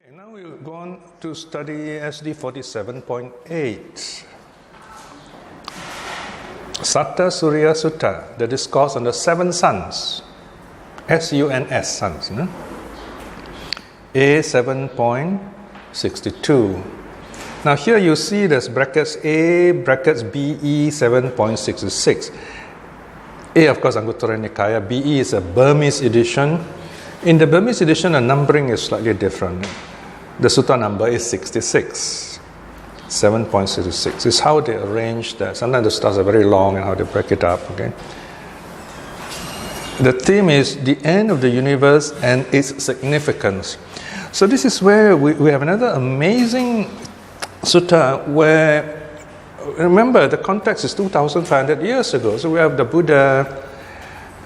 And now we'll go on to study SD 47.8. Satta Surya Sutta, the discourse on the seven suns. S-U-N-S, suns. No? A 7.62. Now here you see there's brackets A, brackets BE 7.66. A, of course, Anguttara Nikaya. BE is a Burmese edition. In the Burmese edition, the numbering is slightly different. The sutta number is 66. 7.66 is how they arrange that. Sometimes the suttas are very long and how they break it up. Okay. The theme is the end of the universe and its significance. So this is where we have another amazing sutta where, remember, the context is 2,500 years ago. So we have the Buddha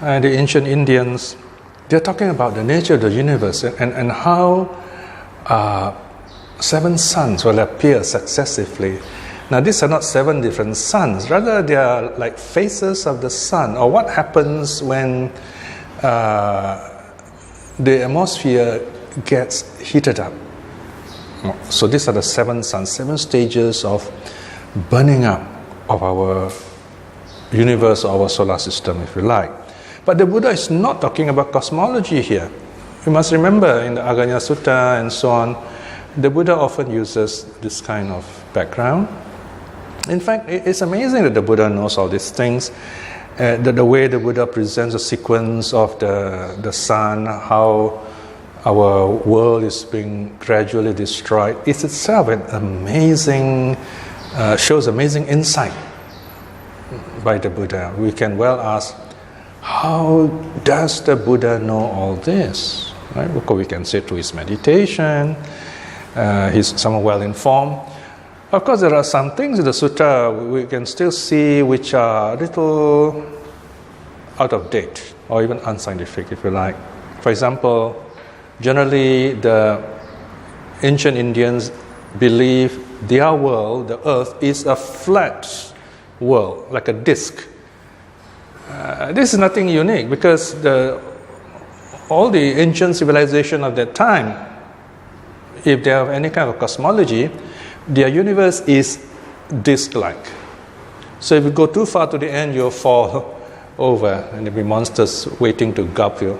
and the ancient Indians. They're talking about the nature of the universe and how seven suns will appear successively. Now, these are not seven different suns. Rather, they are like phases of the sun, or what happens when the atmosphere gets heated up. So these are the seven suns, seven stages of burning up of our universe, our solar system, if you like. But the Buddha is not talking about cosmology here. You must remember in the Aganya Sutta and so on, the Buddha often uses this kind of background. In fact, it's amazing that the Buddha knows all these things. The way the Buddha presents the sequence of the sun, how our world is being gradually destroyed, is itself an amazing, shows amazing insight by the Buddha. We can well ask, how does the Buddha know all this? Right? Because we can say through his meditation, he's somewhat well informed. Of course, there are some things in the sutta we can still see which are a little out of date or even unscientific, if you like. For example, generally the ancient Indians believe their world, the earth, is a flat world, like a disc. This is nothing unique because all the ancient civilization of that time, if they have any kind of cosmology, their universe is disc-like. So if you go too far to the end, you'll fall over and there'll be monsters waiting to gulp you.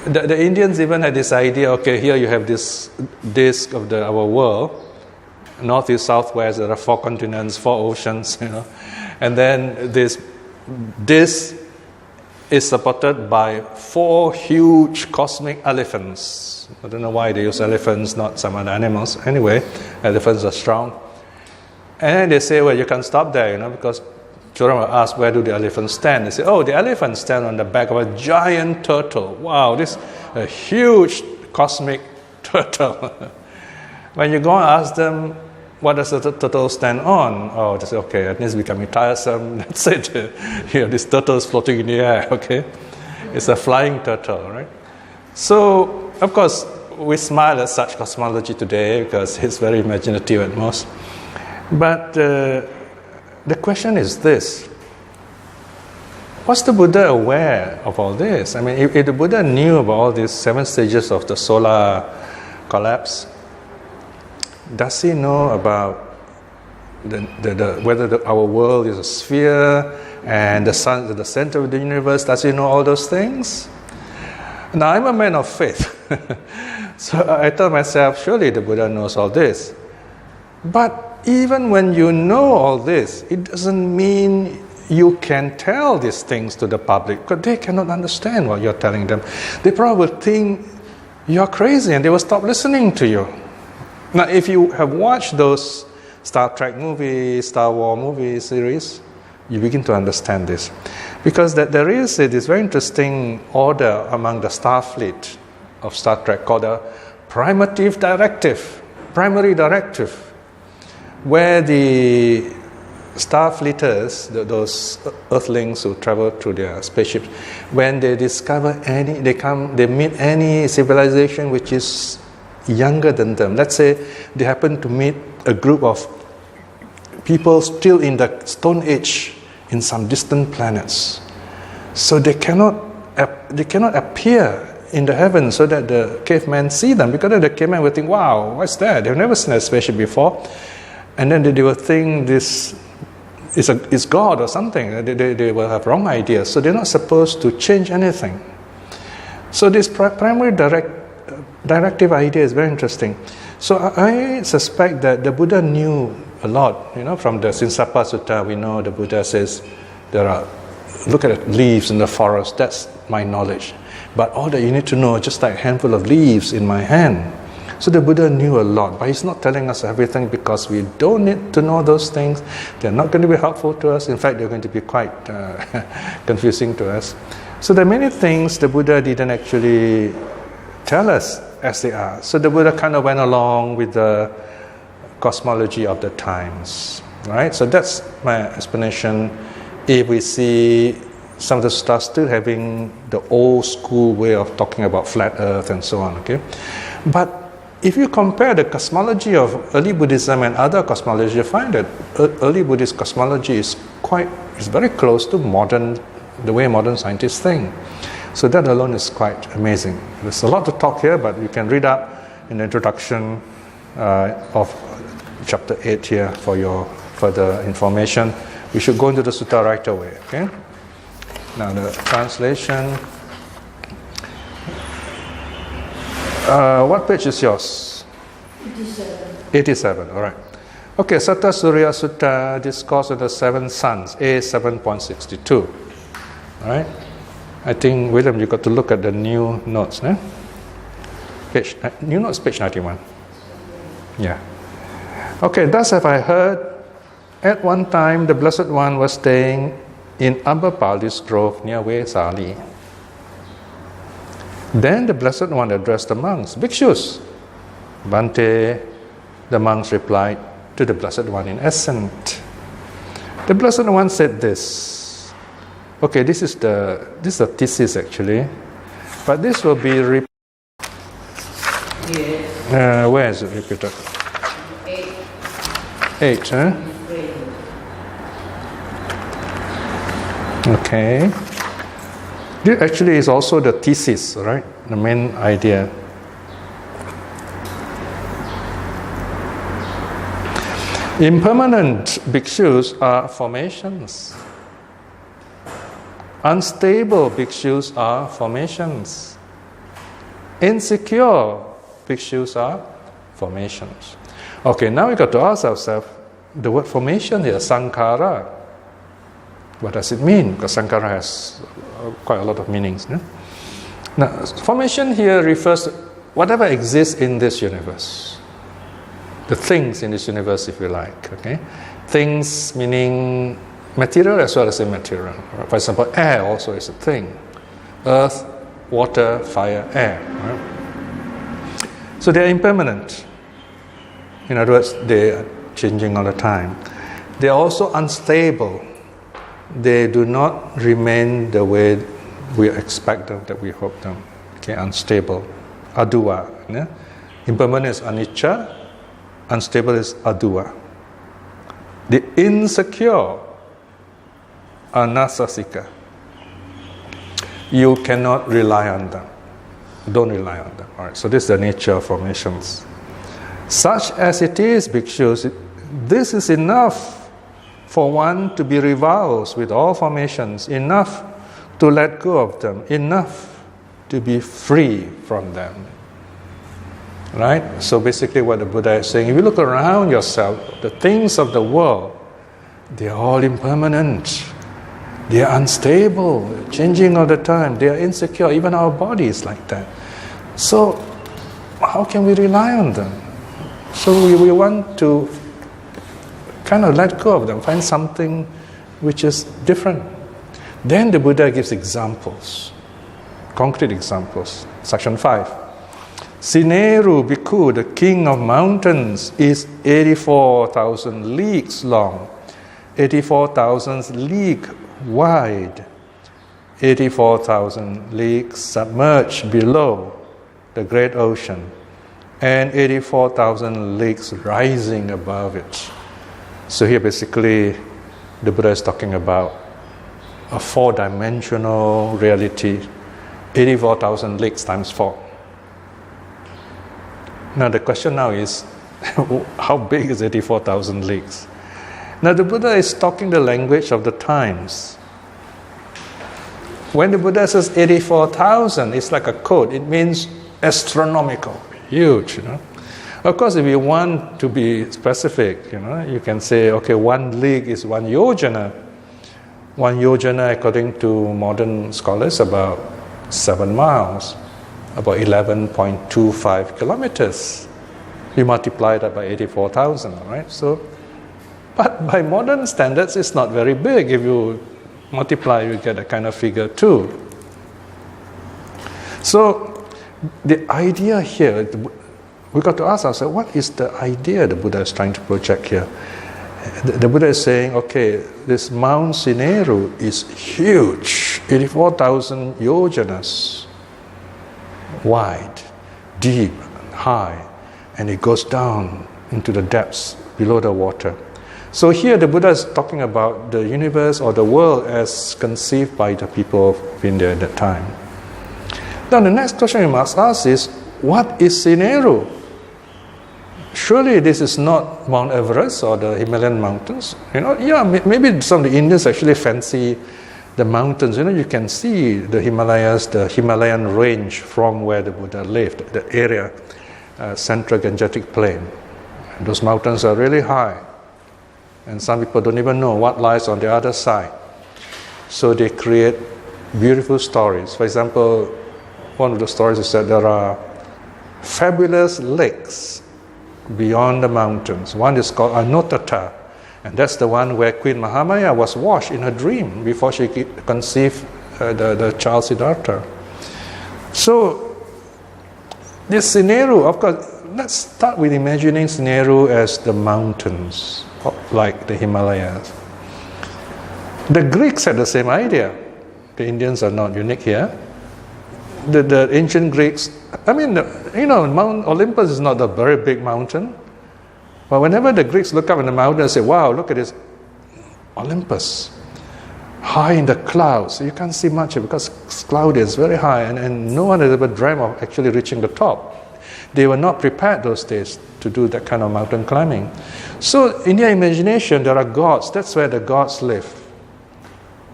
The Indians even had this idea, okay, here you have this disc of our world, north, east, south, west, there are 4 continents, 4 oceans, and then this is supported by 4 huge cosmic elephants. I don't know why they use elephants, not some other animals. Anyway, elephants are strong. And then they say, well, you can't stop there, because children will ask, where do the elephants stand? They say, oh, the elephants stand on the back of a giant turtle. Wow, this is a huge cosmic turtle. When you go and ask them, what does the turtle stand on? Oh, they say, okay, it is becoming tiresome. That's it. This turtle is floating in the air, okay? It's a flying turtle, right? So, of course, we smile at such cosmology today because it's very imaginative at most. But the question is this. Was the Buddha aware of all this? I mean, if the Buddha knew about all these 7 stages of the solar collapse, does he know about whether our world is a sphere and the sun is the center of the universe? Does he know all those things? Now, I'm a man of faith. So I tell myself, surely the Buddha knows all this. But even when you know all this, it doesn't mean you can tell these things to the public because they cannot understand what you're telling them. They probably think you're crazy and they will stop listening to you. Now, if you have watched those Star Trek movies, Star Wars movie series, you begin to understand this. Because there is this very interesting order among the Starfleet of Star Trek called the primary directive, where the Starfleeters, those Earthlings who travel through their spaceships, when they discover they meet any civilization which is younger than them. Let's say they happen to meet a group of people still in the Stone Age in some distant planets. So they cannot appear in the heavens so that the cavemen see them, because then the cavemen will think, wow, what's that? They've never seen a spaceship before. And then they will think this is God or something. They will have wrong ideas. So they're not supposed to change anything. So this primary directive idea is very interesting. So I suspect that the Buddha knew a lot. From the Sinsapa Sutta, we know the Buddha says, look at the leaves in the forest, that's my knowledge. But all that you need to know is just like a handful of leaves in my hand. So the Buddha knew a lot, but he's not telling us everything because we don't need to know those things. They're not going to be helpful to us. In fact, they're going to be quite confusing to us. So there are many things the Buddha didn't actually tell us as they are. So the Buddha kind of went along with the cosmology of the times, right? So that's my explanation. If we see some of the stars still having the old school way of talking about flat earth and so on, okay? But if you compare the cosmology of early Buddhism and other cosmology, you find that early Buddhist cosmology is very close to the way modern scientists think. So that alone is quite amazing. There's a lot to talk here, but you can read up in the introduction of chapter 8 here for your further information. We should go into the sutta right away, okay? Now the translation. What page is yours? 87, all right. Okay, Satta Surya Sutta, Discourse of the Seven Suns, A7.62. All right? I think, William, you got to look at the new notes, eh? New notes, page 91. Yeah. Okay, thus have I heard, at one time the Blessed One was staying in Ambapali's grove near Vesali. Then the Blessed One addressed the monks, Bhikshus. Bhante, the monks replied to the Blessed One in assent. The Blessed One said this. Okay, this is the thesis actually, but this will be where is it repeated? 8, huh? Okay. This actually is also the thesis, right? The main idea. Impermanent bhikshus are formations. Unstable bhikshus are formations. Insecure bhikshus are formations. Okay, now we got to ask ourselves, the word formation here, sankhara, what does it mean? Because sankhara has quite a lot of meanings. No? Now, formation here refers to whatever exists in this universe. The things in this universe, if you like. Okay, things meaning material as well as immaterial. For example, air also is a thing. Earth, water, fire, air. Right? So they are impermanent. In other words, they are changing all the time. They are also unstable. They do not remain the way we expect them, that we hope them. Okay, unstable. Aduva. Yeah? Impermanent is anicca, unstable is aduva. The insecure are nasasika. You cannot rely on them. Don't rely on them. All right, so this is the nature of formations. Such as it is, bhikshus, this is enough for one to be revolved with all formations, enough to let go of them, enough to be free from them. Right? So basically what the Buddha is saying, if you look around yourself, the things of the world, they are all impermanent. They are unstable, changing all the time. They are insecure. Even our body is like that. So how can we rely on them? So we want to kind of let go of them, find something which is different. Then the Buddha gives examples, concrete examples. Section 5. Sineru Bhikkhu, the king of mountains, is 84,000 leagues long, 84,000 leagues wide, 84,000 leagues submerged below the great ocean, and 84,000 leagues rising above it. So here basically the Buddha is talking about a four-dimensional reality 84,000 leagues times 4. Now the question now is, how big is 84,000 leagues? Now the Buddha is talking the language of the times. When the Buddha says 84,000, it's like a code. It means astronomical, huge, Of course, if you want to be specific, you can say, okay, 1 league is 1 yojana. 1 yojana, according to modern scholars, about 7 miles, about 11.25 kilometers. You multiply that by 84,000, right? So, but by modern standards, it's not very big. If you multiply, you get a kind of figure too. So, the idea here, we got to ask ourselves, what is the idea the Buddha is trying to project here? The Buddha is saying, okay, this Mount Sineru is huge, 84,000 yojanas, wide, deep, high, and it goes down into the depths below the water. So here the Buddha is talking about the universe or the world as conceived by the people of India at that time. Now the next question we must ask is, what is Sineru? Surely this is not Mount Everest or the Himalayan mountains. Maybe some of the Indians actually fancy the mountains. You can see the Himalayas, the Himalayan range from where the Buddha lived, the area, Central Gangetic Plain. And those mountains are really high. And some people don't even know what lies on the other side. So they create beautiful stories. For example, one of the stories is that there are fabulous lakes beyond the mountains. One is called Anotata, and that's the one where Queen Mahamaya was washed in her dream before she conceived the child Siddhartha. So this Sineru, of course, let's start with imagining Sineru as the mountains, like the Himalayas. The Greeks had the same idea. The Indians are not unique here. The ancient Greeks, Mount Olympus is not a very big mountain. But whenever the Greeks look up in the mountain and say, wow, look at this Olympus, high in the clouds. You can't see much because it's cloudy, it's very high, and no one has ever dreamt of actually reaching the top. They were not prepared those days to do that kind of mountain climbing. So in their imagination, there are gods. That's where the gods live.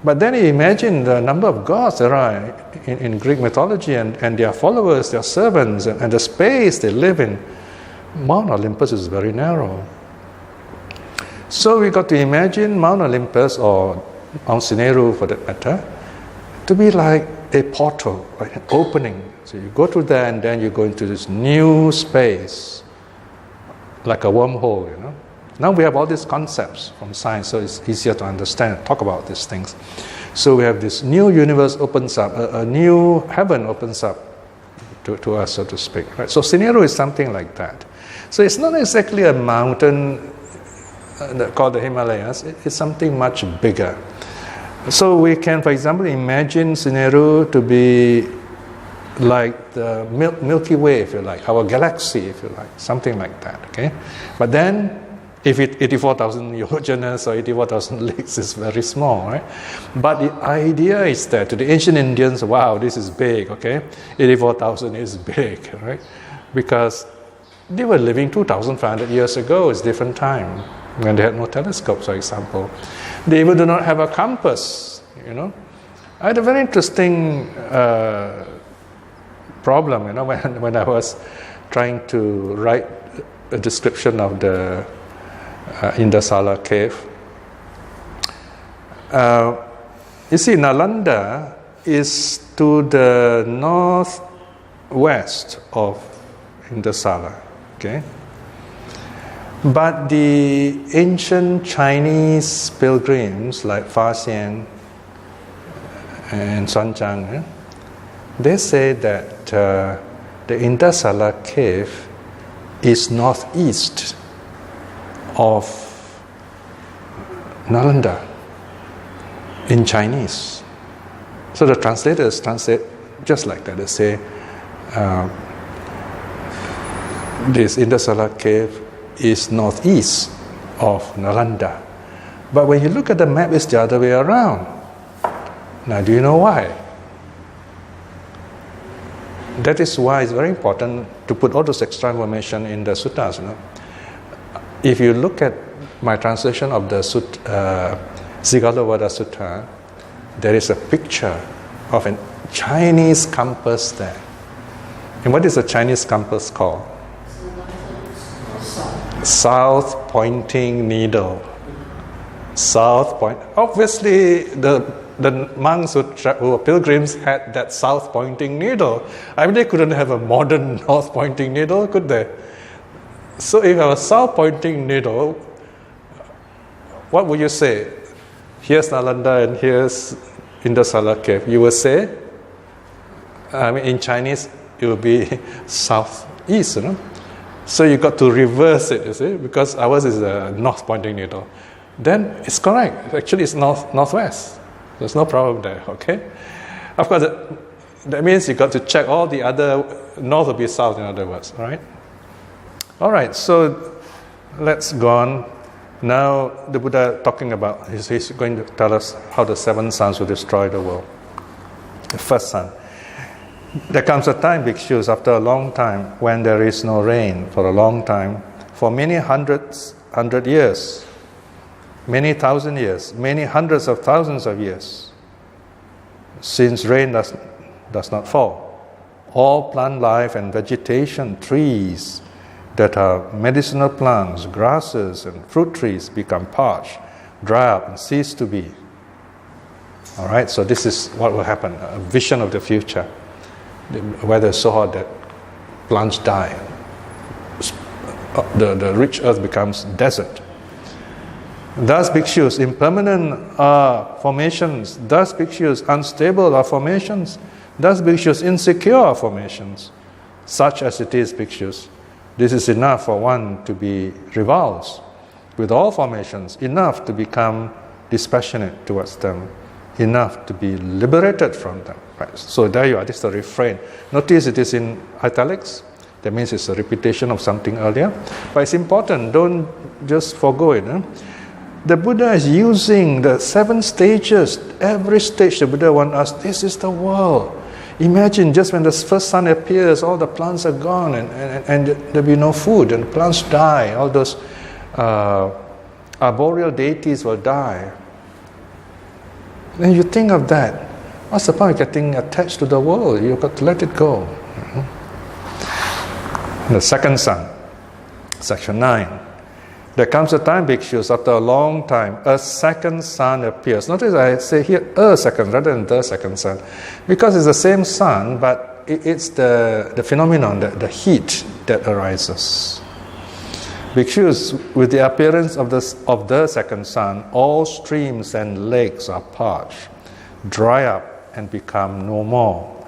But then you imagine the number of gods there are in Greek mythology and their followers, their servants, and the space they live in. Mount Olympus is very narrow. So we got to imagine Mount Olympus, or Mount Sineru for that matter, to be like a portal, like an opening. So you go through there and then you go into this new space, like a wormhole, Now we have all these concepts from science, so it's easier to understand, talk about these things. So we have this new universe opens up, a new heaven opens up to us, so to speak. Right? So Sineru is something like that. So it's not exactly a mountain called the Himalayas, it's something much bigger. So we can, for example, imagine Sineru to be like the Milky Way, if you like, our galaxy, if you like, something like that, okay? But then, if 84,000 yojanas or 84,000 leagues is very small, right? But the idea is that to the ancient Indians, wow, this is big, okay? 84,000 is big, right? Because they were living 2,500 years ago, it's different time, when they had no telescopes, for example. They even do not have a compass, I had a very interesting problem, when I was trying to write a description of the Indasala cave. You see, Nalanda is to the northwest of Indasala, okay? But the ancient Chinese pilgrims like Fa Xian and Sun Chang, they say that the Indasala cave is northeast of Nalanda in Chinese. So the translators translate just like that. They say this Indasala cave is northeast of Nalanda. But when you look at the map, it's the other way around. Now, do you know why? That is why it's very important to put all those extra information in the suttas. If you look at my translation of the Sigalovada Sutta, there is a picture of a Chinese compass there. And what is a Chinese compass called? South pointing needle. South point. Obviously, the monks who were pilgrims had that south pointing needle. I mean, they couldn't have a modern north pointing needle, could they? So, if you have a south pointing needle, what would you say? Here's Nalanda and here's Indushala cave. You will say, I mean, in Chinese, it will be southeast, So you got to reverse it, you see, because ours is a north pointing needle. Then it's correct. Actually, it's northwest. There's no problem there, okay? Of course, that means you got to check all the other, north will be south, in other words, right? All right, so let's go on. Now, the Buddha talking about, he's going to tell us how the 7 suns will destroy the world. The first sun. There comes a time, bhikshus, after a long time, when there is no rain for a long time, for many hundred years, many thousand years, many hundreds of thousands of years, since rain does not fall. All plant life and vegetation, trees that are medicinal plants, grasses and fruit trees become parched, dry up and cease to be. All right, so this is what will happen, a vision of the future. The weather is so hot that plants die. The rich earth becomes desert. Thus, bhikshus, impermanent are formations. Thus, bhikshus, unstable are formations. Thus, bhikshus, insecure are formations. Such as it is, bhikshus, this is enough for one to be revulsed with all formations, enough to become dispassionate towards them, enough to be liberated from them. Right. So there you are, this is the refrain. Notice it is in italics. That means it's a repetition of something earlier. But it's important, don't just forgo it. The Buddha is using the 7 stages. Every stage the Buddha wants us, this is the world. Imagine just when the first sun appears, all the plants are gone and there'll be no food and plants die. All those arboreal deities will die. Then you think of that. What's the point of getting attached to the world? You've got to let it go. The second sun, section 9. There comes a time, bhikshus, after a long time, a second sun appears. Notice I say here a second rather than the second sun. Because it's the same sun, but it's the phenomenon, the heat that arises. Bhikshus, with the appearance of the second sun, all streams and lakes are parched, dry up, and become no more.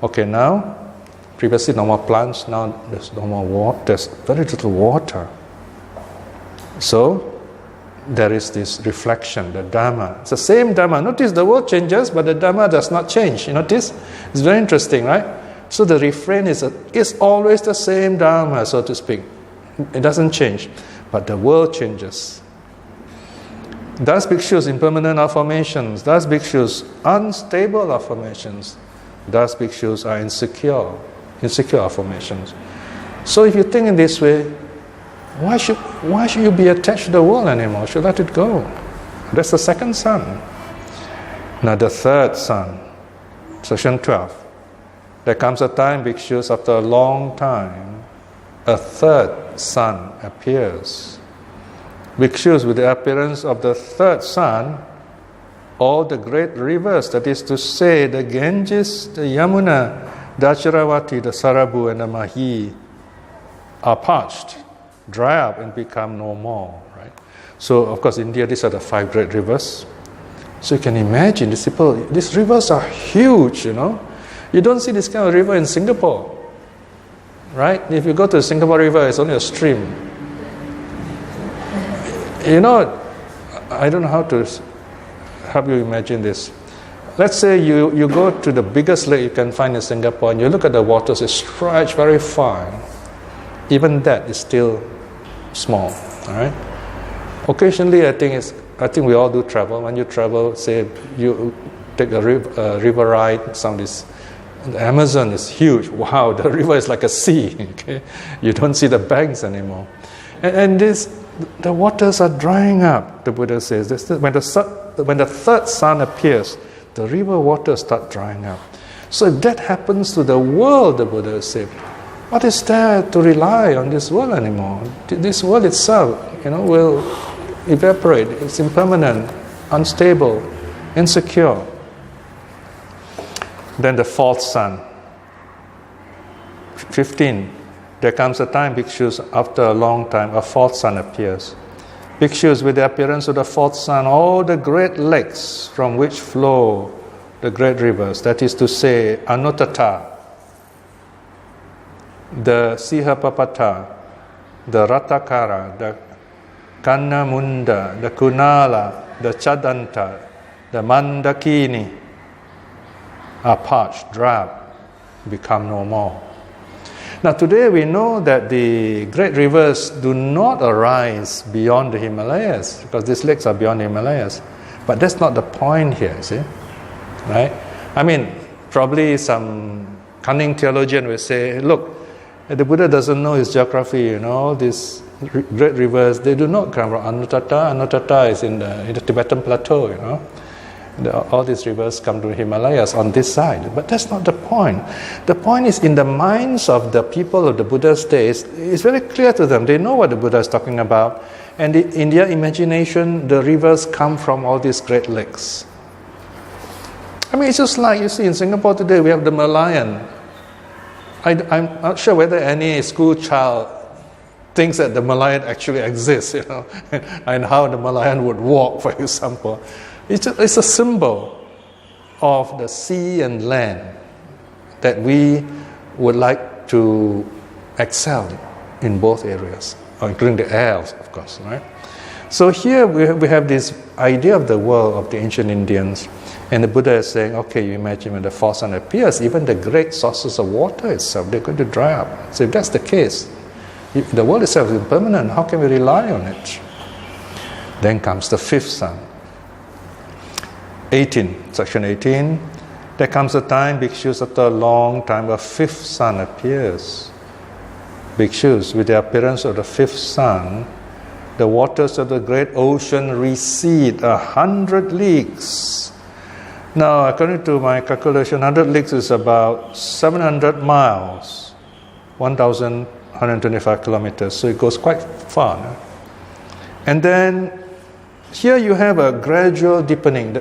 Okay, now, previously no more plants, now there's no more water, there's very little water. So, there is this reflection, the Dhamma. It's the same Dhamma. Notice the world changes, but the Dhamma does not change. You notice? It's very interesting, right? So the refrain is it's always the same Dhamma, so to speak. It doesn't change, but the world changes. Thus, bhikshus, impermanent are formations. Thus, bhikshus, unstable are formations. Thus, bhikshus are insecure are formations. So, if you think in this way, why should you be attached to the world anymore? You should let it go. That's the second sun. Now, the third sun, section 12. There comes a time, bhikshus, after a long time, a third sun appears. Bhikshus, with the appearance of the third sun, all the great rivers, that is to say, the Ganges, the Yamuna, the Acharavati, the Sarabu, and the Mahi, are parched, dry up, and become no more. Right? So, of course, in India, these are the 5 great rivers. So you can imagine, these rivers are huge, You don't see this kind of river in Singapore. Right? If you go to the Singapore River, it's only a stream. I don't know how to help you imagine this. Let's say you go to the biggest lake you can find in Singapore and you look at the waters, it's stretched very far. Even that is still small. All right? Occasionally, I think we all do travel. When you travel, say you take a river ride, some of these The Amazon is huge. Wow, the river is like a sea. Okay? You don't see the banks anymore. And the waters are drying up, the Buddha says. When the third sun appears, the river waters start drying up. So if that happens to the world, the Buddha said, what is there to rely on this world anymore? This world itself, will evaporate. It's impermanent, unstable, insecure. Then the fourth sun, 15. There comes a time, bhikshus, after a long time, a fourth sun appears. Bhikshus, with the appearance of the fourth sun, all the great lakes from which flow the great rivers, that is to say, Anuttata, the Sihapapata, the Ratakara, the Kannamunda, the Kunala, the Chadanta, the Mandakini, are parched, drab, become no more. Now today we know that the great rivers do not arise beyond the Himalayas, because these lakes are beyond the Himalayas. But that's not the point here, see? Right? I mean, probably some cunning theologian will say, look, the Buddha doesn't know his geography, these great rivers, they do not come from Anuttata. Anuttata is in the Tibetan plateau, all these rivers come to the Himalayas on this side. But that's not the point. The point is, in the minds of the people of the Buddha's days, it's very clear to them. They know what the Buddha is talking about. And in their imagination, the rivers come from all these great lakes. I mean, it's just like, you see, in Singapore today, we have the Merlion. I'm not sure whether any school child thinks that the Merlion actually exists, and how the Merlion would walk, for example. It's a symbol of the sea and land that we would like to excel in both areas, including the air, of course, right? So here we have this idea of the world of the ancient Indians, and the Buddha is saying, okay, you imagine when the fourth sun appears, even the great sources of water itself, they're going to dry up. So if that's the case, if the world itself is impermanent, how can we rely on it? Then comes the fifth sun. 18, section 18, there comes a time, bhikshus, after a long time, a fifth sun appears. Bhikshus, with the appearance of the fifth sun, the waters of the great ocean recede 100 leagues. Now, according to my calculation, 100 leagues is about 700 miles, 1,125 kilometers, so it goes quite far. No? And then, here you have a gradual deepening.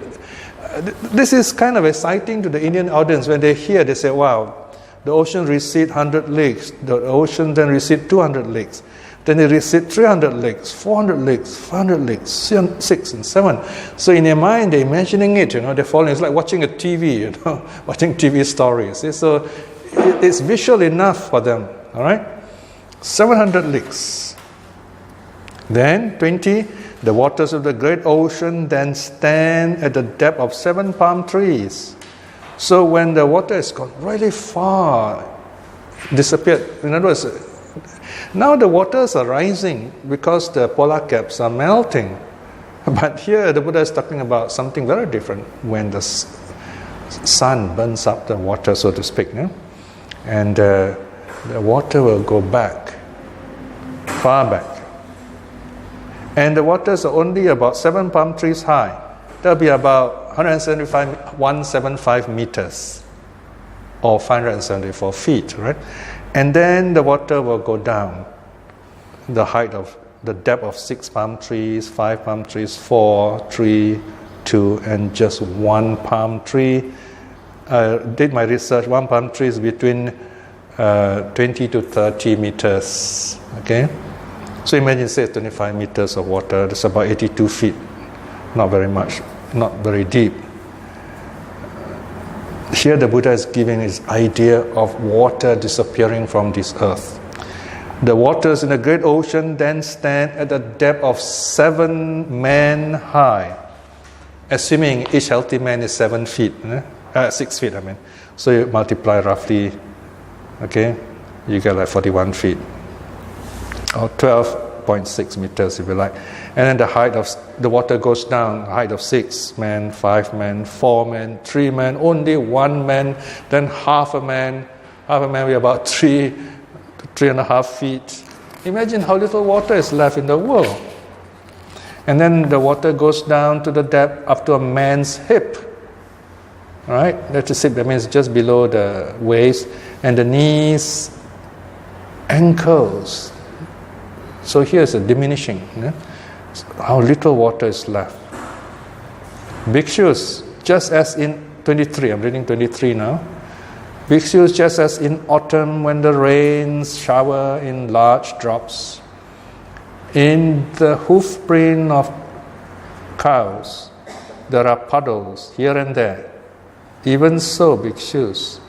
This is kind of exciting to the Indian audience. When they hear, they say, wow, the ocean recede 100 leagues, the ocean then recede 200 leagues, then it recede 300 leagues, 400 leagues, 500 leagues, 6 and 7. So in their mind, they're imagining it, they're following. It's like watching a TV, watching TV stories. See? So it's visual enough for them, all right? 700 leagues. Then 20, the waters of the great ocean then stand at the depth of 7 palm trees. So when the water has gone really far, disappeared. In other words, now the waters are rising because the polar caps are melting. But here the Buddha is talking about something very different, when the sun burns up the water, so to speak. And the water will go back, far back. And the waters are only about 7 palm trees high. That'll be about 175 meters or 574 feet, right? And then the water will go down the height of the depth of 6 palm trees, 5 palm trees, 4, 3, 2, and just 1 palm tree. Did my research, 1 palm tree is between 20 to 30 meters, okay? So imagine, say, 25 meters of water, that's about 82 feet. Not very much, not very deep. Here the Buddha is giving his idea of water disappearing from this earth. The waters in the great ocean then stand at the depth of 7 men high, assuming each healthy man is 7 feet, 6 feet, I mean. So you multiply roughly, okay, you get like 41 feet. Or 12.6 meters if you like. And then the water goes down, height of 6 men, 5 men, 4 men, 3 men, only 1 man, then half a man we're about 3.5 feet. Imagine how little water is left in the world. And then the water goes down to the depth up to a man's hip. Right? That's a hip, that means just below the waist, and the knees, ankles. So here's a diminishing. How little water is left. Bhikshus, just as in 23, I'm reading 23 now. Bhikshus, just as in autumn when the rains shower in large drops, in the hoof print of cows, there are puddles here and there. Even so, Bhikshus,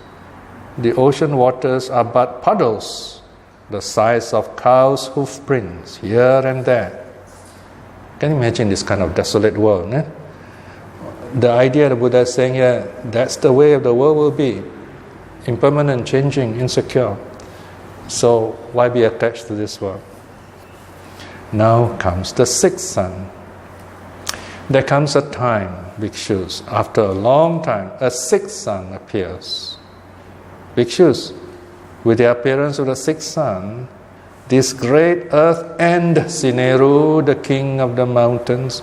the ocean waters are but puddles, the size of cows' hoof prints here and there. Can you imagine this kind of desolate world? The idea the Buddha is saying here, that's the way of the world will be. Impermanent, changing, insecure. So why be attached to this world? Now comes the sixth sun. There comes a time, Bhikshus, after a long time, a sixth sun appears. Bhikshus, with the appearance of the sixth sun, this great earth and Sineru, the king of the mountains,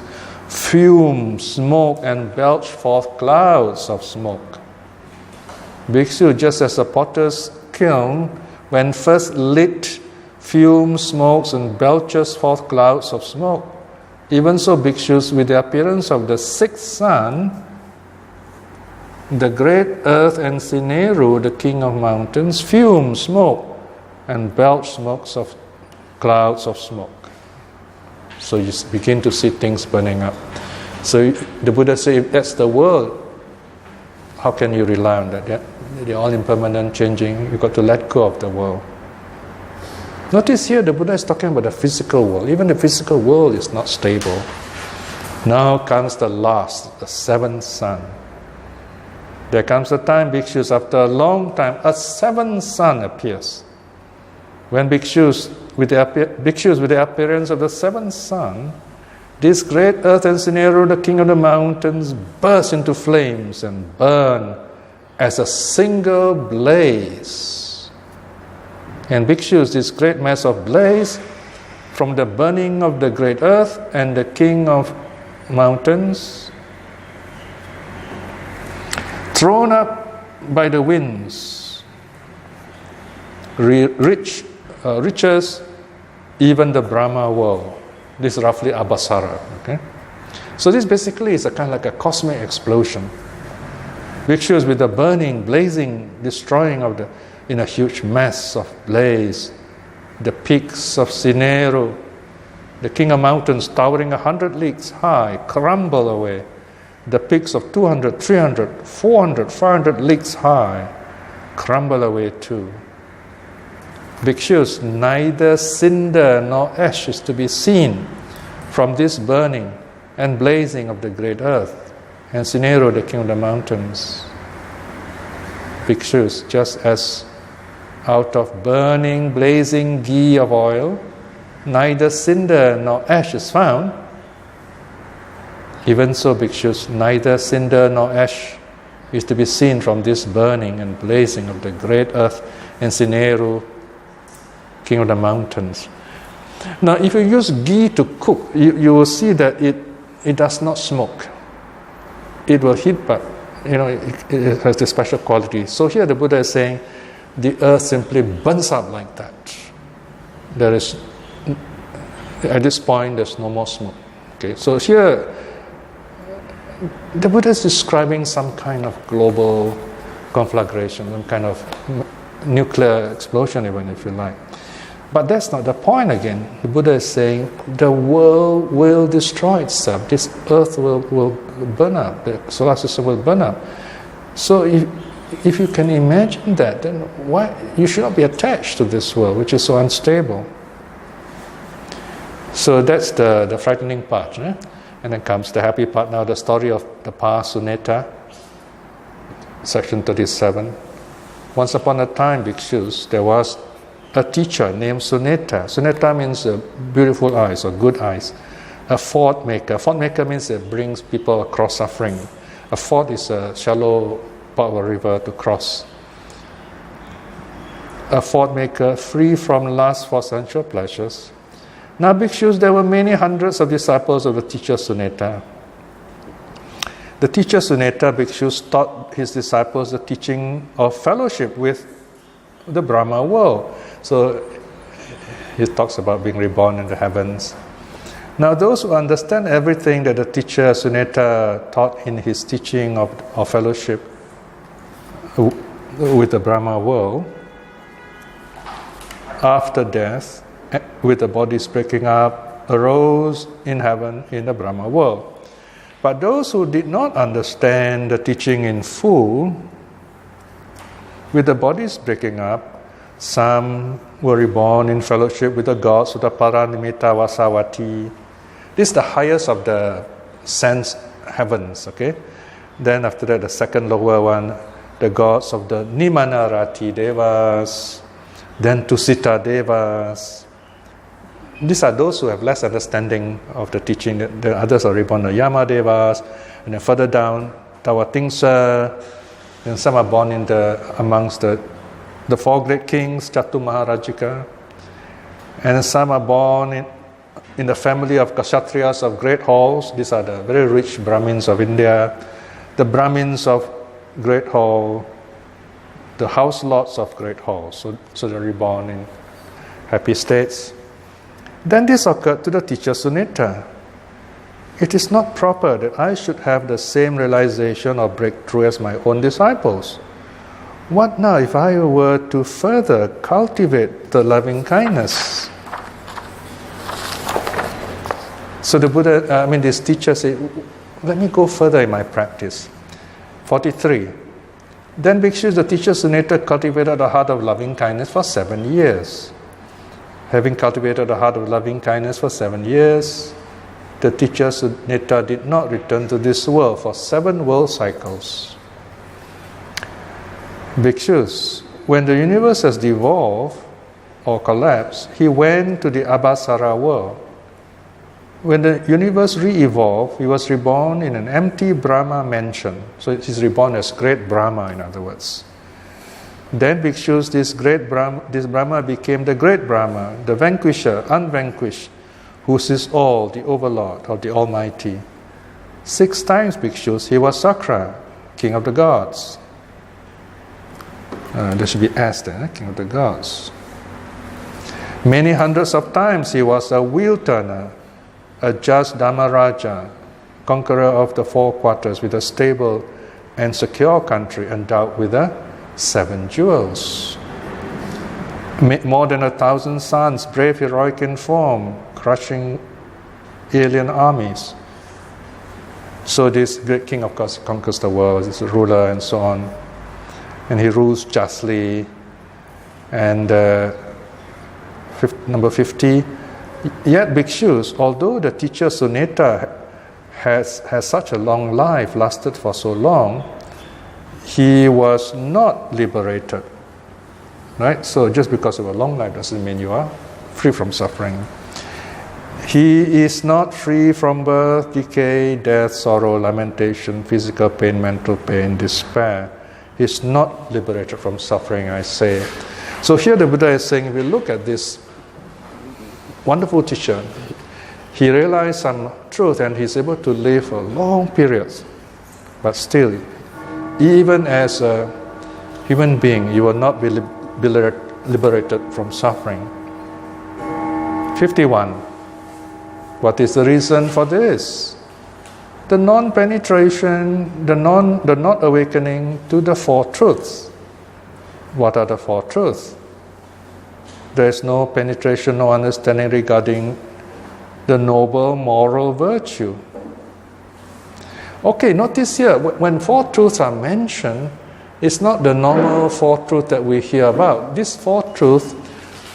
fume, smoke, and belch forth clouds of smoke. Bhikshu, just as a potter's kiln, when first lit, fumes, smokes, and belches forth clouds of smoke, even so, Bhikshus, with the appearance of the sixth sun, the great earth and Sineru, the king of mountains, fume, smoke, and belch clouds of smoke. So you begin to see things burning up. So the Buddha said, if that's the world, how can you rely on that? They're all impermanent, changing. You've got to let go of the world. Notice here the Buddha is talking about the physical world. Even the physical world is not stable. Now comes the last, the seventh sun. There comes a time, Bhikshus, after a long time, a seventh sun appears. When Bhikshus, with the appearance of the seventh sun, this great earth and Sineru, the king of the mountains, burst into flames and burn as a single blaze. And Bhikshus, this great mass of blaze, from the burning of the great earth and the king of mountains, thrown up by the winds, reaches even the Brahma world. This is roughly Abhasara. Okay? So this basically is a kind of like a cosmic explosion. Bhikshus with the burning, blazing, destroying of in a huge mass of blaze, the peaks of Sineru, the king of mountains towering 100 leagues high, crumble away. The peaks of 200, 300, 400, 500 leagues high crumble away too. Bhikshus, neither cinder nor ash is to be seen from this burning and blazing of the great earth and Sineru, the king of the mountains. Bhikshus, just as out of burning, blazing ghee of oil, neither cinder nor ash is found, even so, Bhikshus, neither cinder nor ash is to be seen from this burning and blazing of the great earth and Sineru, king of the mountains. Now, if you use ghee to cook, you will see that it does not smoke. It will heat, but it has this special quality. So here the Buddha is saying the earth simply burns up like that. There is, at this point, there's no more smoke. Okay, so here the Buddha is describing some kind of global conflagration, some kind of nuclear explosion, even if you like. But that's not the point again. The Buddha is saying the world will destroy itself. This earth will burn up. The solar system will burn up. So if you can imagine that, then why you should not be attached to this world, which is so unstable. So that's the frightening part. And then comes the happy part now, the story of the past Suneta, section 37. Once upon a time, Bhikshus, there was a teacher named Suneta. Suneta means beautiful eyes or good eyes. a ford maker. Ford maker means it brings people across suffering. A ford is a shallow part of a river to cross. A ford maker free from lust for sensual pleasures. Now, bhikshus, there were many hundreds of disciples of the teacher Suneta. The teacher Suneta, bhikshus, taught his disciples the teaching of fellowship with the Brahma world. So he talks about being reborn in the heavens. Now, those who understand everything that the teacher Suneta taught in his teaching of fellowship with the Brahma world, after death, with the bodies breaking up, arose in heaven in the Brahma world. But those who did not understand the teaching in full, with the bodies breaking up, some were reborn in fellowship with the gods of the Paranimita Vasavati. This is the highest of the sense heavens, okay? Then after that, the second lower one, the gods of the Nimanarati Devas, then Tusita Devas. These are those who have less understanding of the teaching. The others are reborn the Yama Devas, and then further down, Tawatingsa, and some are born amongst the four great kings, Chatu Maharajika, and some are born in the family of Kshatriyas of great halls. These are the very rich Brahmins of India, the Brahmins of great hall, the house lords of great halls. So they're reborn in happy states. Then this occurred to the teacher Suneta. It is not proper that I should have the same realization or breakthrough as my own disciples. What now if I were to further cultivate the loving kindness? So the Buddha, this teacher said, let me go further in my practice. 43. Then bhikshus, the teacher Suneta cultivated the heart of loving kindness for 7 years. Having cultivated the heart of loving kindness for 7 years, the teacher Suneta did not return to this world for 7 world cycles. Bhikshus, when the universe has devolved or collapsed, he went to the Abhasara world. When the universe re-evolved, he was reborn in an empty Brahma mansion. So he's reborn as great Brahma, in other words. Then bhikshus, this Brahma became the great Brahma, the vanquisher, unvanquished, who sees all, the overlord of the Almighty. 6 times bhikshus, he was Sakra, king of the gods. There should be S there, king of the gods. Many hundreds of times he was a wheel turner, a just Dhamaraja, conqueror of the 4 quarters with a stable and secure country endowed with the 7 jewels. More than 1,000 sons, brave, heroic in form, crushing alien armies. So this great king, of course, conquers the world, is a ruler and so on. And he rules justly. And number 50, yet bhikshus, although the teacher Suneta has such a long life, lasted for so long, he was not liberated. Right? So just because of a long life doesn't mean you are free from suffering. He is not free from birth, decay, death, sorrow, lamentation, physical pain, mental pain, despair. He is not liberated from suffering, I say. So here the Buddha is saying, if we look at this wonderful teacher, he realized some truth and he's able to live for long periods. But still, even as a human being, you will not be liberated from suffering. 51. What is the reason for this? The non-penetration, the not awakening to the 4 truths. What are the 4 truths? There is no penetration, no understanding regarding the noble moral virtue. Okay, notice here, when 4 truths are mentioned, it's not the normal 4 truths that we hear about. These 4 truths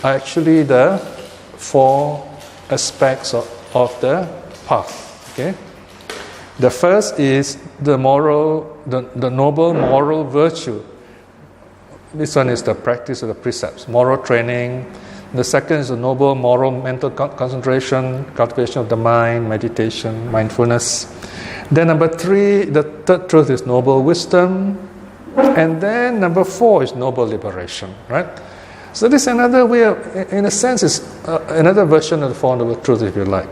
are actually the 4 aspects of the path. Okay? The first is the noble moral virtue. This one is the practice of the precepts, moral training, The second is the noble moral mental concentration, cultivation of the mind, meditation, mindfulness. Then number 3, the third truth is noble wisdom. And then number 4 is noble liberation, right? So this is another way of, in a sense, is another version of the Four Noble Truths, if you like,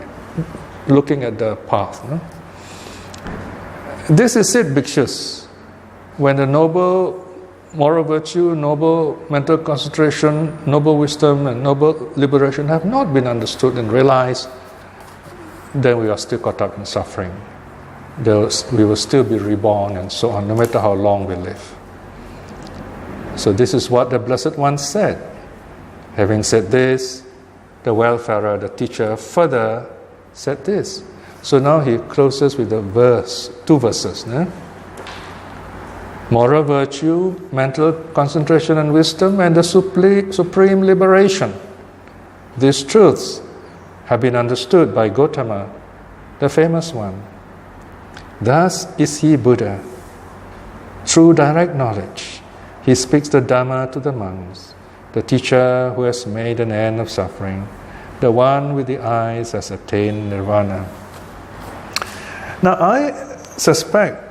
looking at the path. No? This is it, bhikshus. When the noble moral virtue, noble mental concentration, noble wisdom, and noble liberation have not been understood and realized, then we are still caught up in suffering. We will still be reborn and so on, no matter how long we live. So this is what the Blessed One said. Having said this, the wayfarer, the teacher, further said this. So now he closes with a verse, 2 verses. No? Moral virtue, mental concentration and wisdom, and the supreme liberation. These truths have been understood by Gautama, the famous one. Thus is he Buddha. Through direct knowledge, he speaks the Dhamma to the monks, the teacher who has made an end of suffering, the one with the eyes has attained nirvana. Now I suspect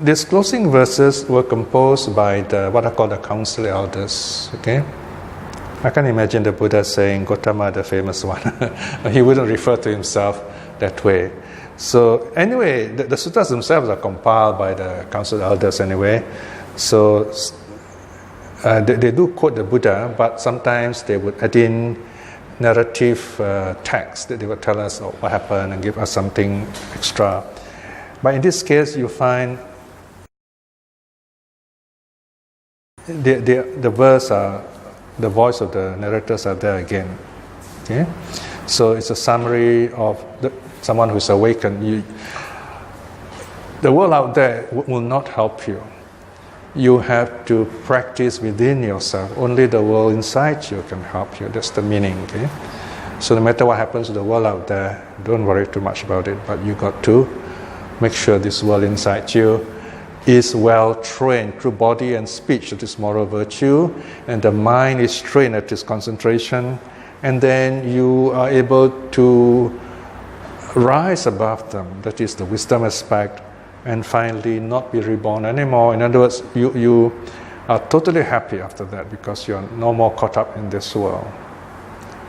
these closing verses were composed by what are called the council elders. Okay, I can imagine the Buddha saying, Gautama, the famous one. He wouldn't refer to himself that way. So anyway, the sutras themselves are compiled by the council elders anyway. So they do quote the Buddha, but sometimes they would add in narrative text that they would tell us what happened and give us something extra. But in this case, you find the verse are, the voice of the narrators are there again. Okay, so it's a summary of someone who is awakened. The world out there will not help you. You have to practice within yourself. Only the world inside you can help you. That's the meaning. Okay, so no matter what happens to the world out there, don't worry too much about it. But you got to make sure this world inside you is well trained through body and speech to this moral virtue, and the mind is trained at this concentration, and then you are able to rise above them. That is the wisdom aspect, and finally not be reborn anymore. In other words, you are totally happy after that because you are no more caught up in this world.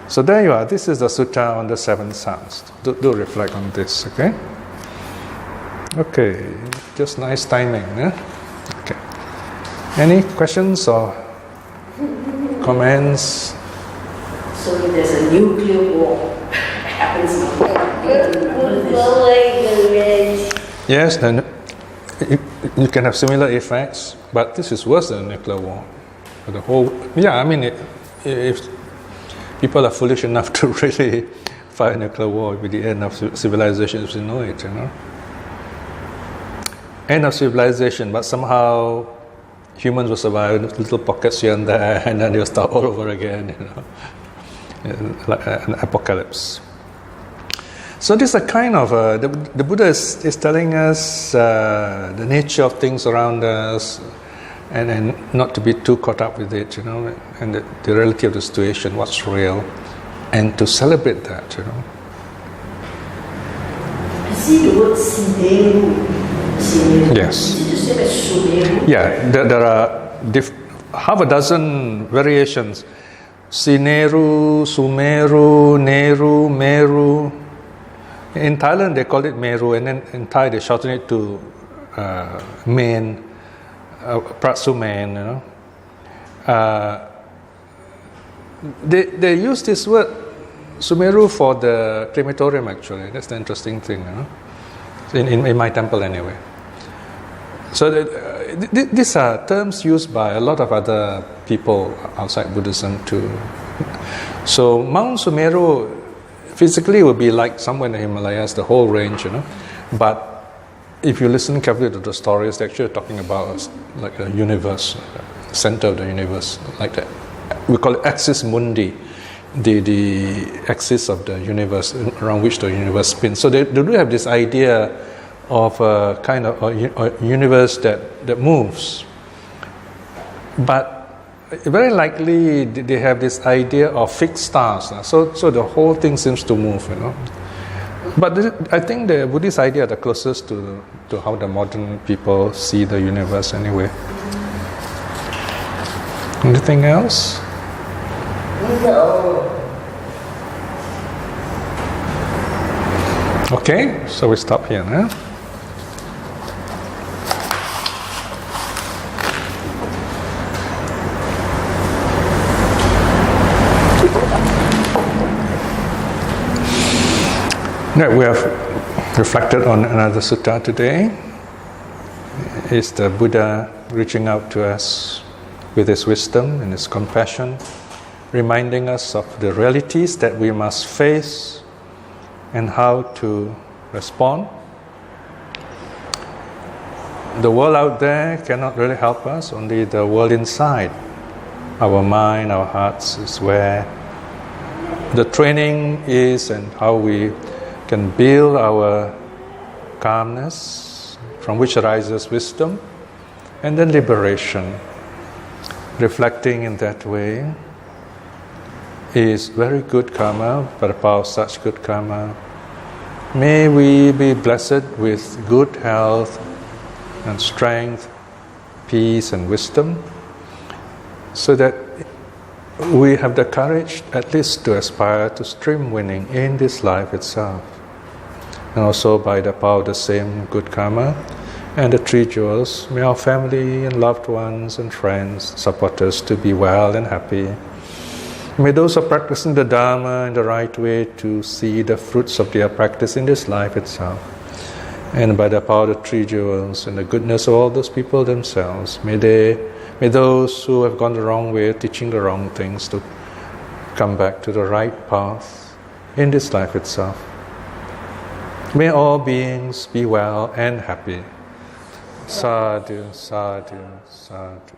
So there you are. This is the sutta on the 7 sons. Do reflect on this, okay? Okay, just nice timing. Eh? Okay. Any questions or comments? So if there's a nuclear war happens Yes, then you can have similar effects, but this is worse than a nuclear war. The whole, I mean, if people are foolish enough to really fight a nuclear war, it will be the end of civilization as we know it, you know. End of civilization, but somehow humans will survive little pockets here and there, and then they'll start all over again, you know, like an apocalypse. So this is a kind of the Buddha is telling us the nature of things around us, and not to be too caught up with it, you know, and the reality of the situation, what's real, and to celebrate that, you know. I see the word Sineru. Yes. Yeah, there are half a dozen variations. Sineru, Sumeru, Neru, Meru. In Thailand they call it Meru, and then in Thai they shorten it to Main, Pratsumain, you know. They use this word Sumeru for the crematorium actually. That's the interesting thing, you know. In my temple anyway. So these are terms used by a lot of other people outside Buddhism too. So Mount Sumeru physically would be like somewhere in the Himalayas, the whole range, you know. But if you listen carefully to the stories, they're actually talking about like a universe, center of the universe, like that. We call it axis mundi, the axis of the universe around which the universe spins. So they do have this idea of a kind of a universe that moves. But very likely they have this idea of fixed stars. So the whole thing seems to move, But I think the Buddhist idea are the closest to how the modern people see the universe anyway. Anything else? No. Okay, so we stop here now. Now we have reflected on another sutta today. Is the Buddha reaching out to us with his wisdom and his compassion, reminding us of the realities that we must face and how to respond. The world out there cannot really help us, only the world inside. Our mind, our hearts is where the training is, and how we can build our calmness, from which arises wisdom, and then liberation. Reflecting in that way is very good karma, but about such good karma, may we be blessed with good health and strength, peace and wisdom, so that we have the courage at least to aspire to stream winning in this life itself. And also by the power of the same good karma and the three jewels, may our family and loved ones and friends support us to be well and happy. May those who are practicing the Dharma in the right way to see the fruits of their practice in this life itself. And by the power of the three jewels and the goodness of all those people themselves, may those who have gone the wrong way, teaching the wrong things, to come back to the right path in this life itself. May all beings be well and happy. Sadhu, sadhu, sadhu.